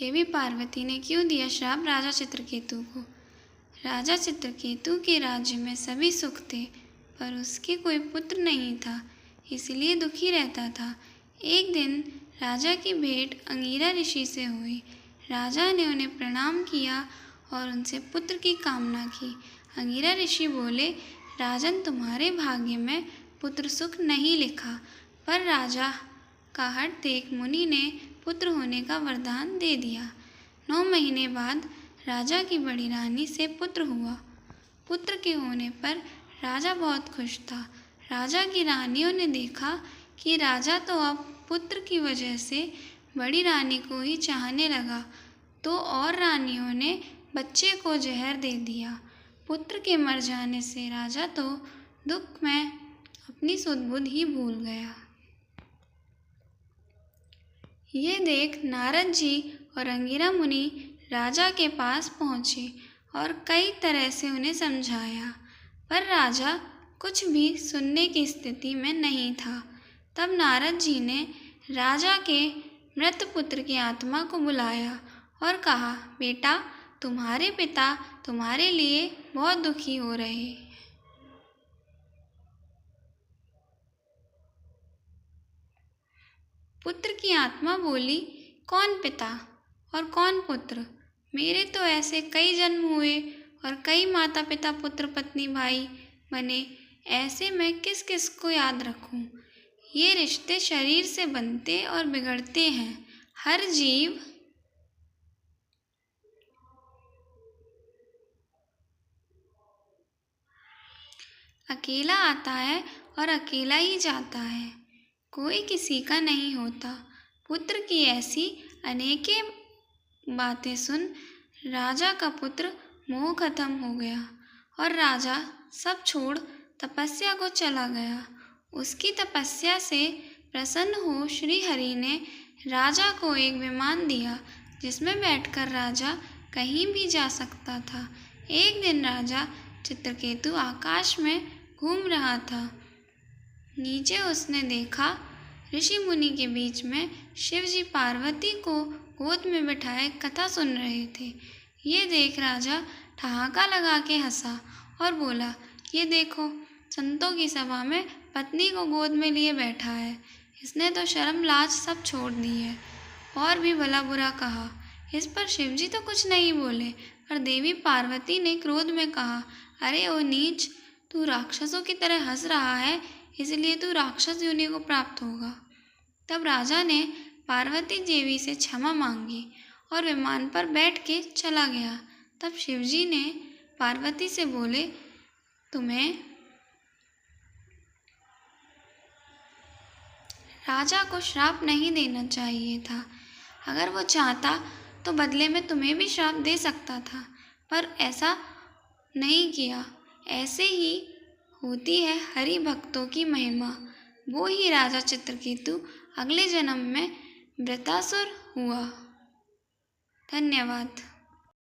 देवी पार्वती ने क्यों दिया श्राप राजा चित्रकेतु को। राजा चित्रकेतु के राज्य में सभी सुख थे, पर उसके कोई पुत्र नहीं था, इसलिए दुखी रहता था। एक दिन राजा की भेंट अंगिरा ऋषि से हुई। राजा ने उन्हें प्रणाम किया और उनसे पुत्र की कामना की। अंगिरा ऋषि बोले, राजन, तुम्हारे भाग्य में पुत्र सुख नहीं लिखा, पर राजा का हठ देख मुनि ने पुत्र होने का वरदान दे दिया। 9 महीने बाद राजा की बड़ी रानी से पुत्र हुआ। पुत्र के होने पर राजा बहुत खुश था। राजा की रानियों ने देखा कि राजा तो अब पुत्र की वजह से बड़ी रानी को ही चाहने लगा, तो और रानियों ने बच्चे को जहर दे दिया। पुत्र के मर जाने से राजा तो दुख में अपनी सुध-बुध ही भूल गया। ये देख नारद जी और अंगिरा मुनि राजा के पास पहुँचे और कई तरह से उन्हें समझाया, पर राजा कुछ भी सुनने की स्थिति में नहीं था। तब नारद जी ने राजा के मृत पुत्र की आत्मा को बुलाया और कहा, बेटा, तुम्हारे पिता तुम्हारे लिए बहुत दुखी हो रहे। पुत्र की आत्मा बोली, कौन पिता और कौन पुत्र? मेरे तो ऐसे कई जन्म हुए और कई माता पिता पुत्र पत्नी भाई बने, ऐसे मैं किस किस को याद रखूं? ये रिश्ते शरीर से बनते और बिगड़ते हैं। हर जीव अकेला आता है और अकेला ही जाता है, कोई किसी का नहीं होता। पुत्र की ऐसी अनेकें बातें सुन राजा का पुत्र मोह खत्म हो गया और राजा सब छोड़ तपस्या को चला गया। उसकी तपस्या से प्रसन्न हो श्री हरि ने राजा को एक विमान दिया, जिसमें बैठकर राजा कहीं भी जा सकता था। एक दिन राजा चित्रकेतु आकाश में घूम रहा था। नीचे उसने देखा ऋषि मुनि के बीच में शिव जी पार्वती को गोद में बिठाए कथा सुन रहे थे। ये देख राजा ठहाका लगा के हंसा और बोला, ये देखो, संतों की सभा में पत्नी को गोद में लिए बैठा है। इसने तो शर्म लाज सब छोड़ दी है। और भी भला बुरा कहा। इस पर शिव जी तो कुछ नहीं बोले, पर देवी पार्वती ने क्रोध में कहा, अरे ओ नीच, तू राक्षसों की तरह हंस रहा है, इसलिए तू राक्षस योनि को प्राप्त होगा। तब राजा ने पार्वती देवी से क्षमा मांगी और विमान पर बैठ के चला गया। तब शिवजी ने पार्वती से बोले, तुम्हें राजा को श्राप नहीं देना चाहिए था। अगर वो चाहता तो बदले में तुम्हें भी श्राप दे सकता था, पर ऐसा नहीं किया। ऐसे ही होती है हरि भक्तों की महिमा। वो ही राजा चित्रकेतु अगले जन्म में वृत्रासुर हुआ। धन्यवाद।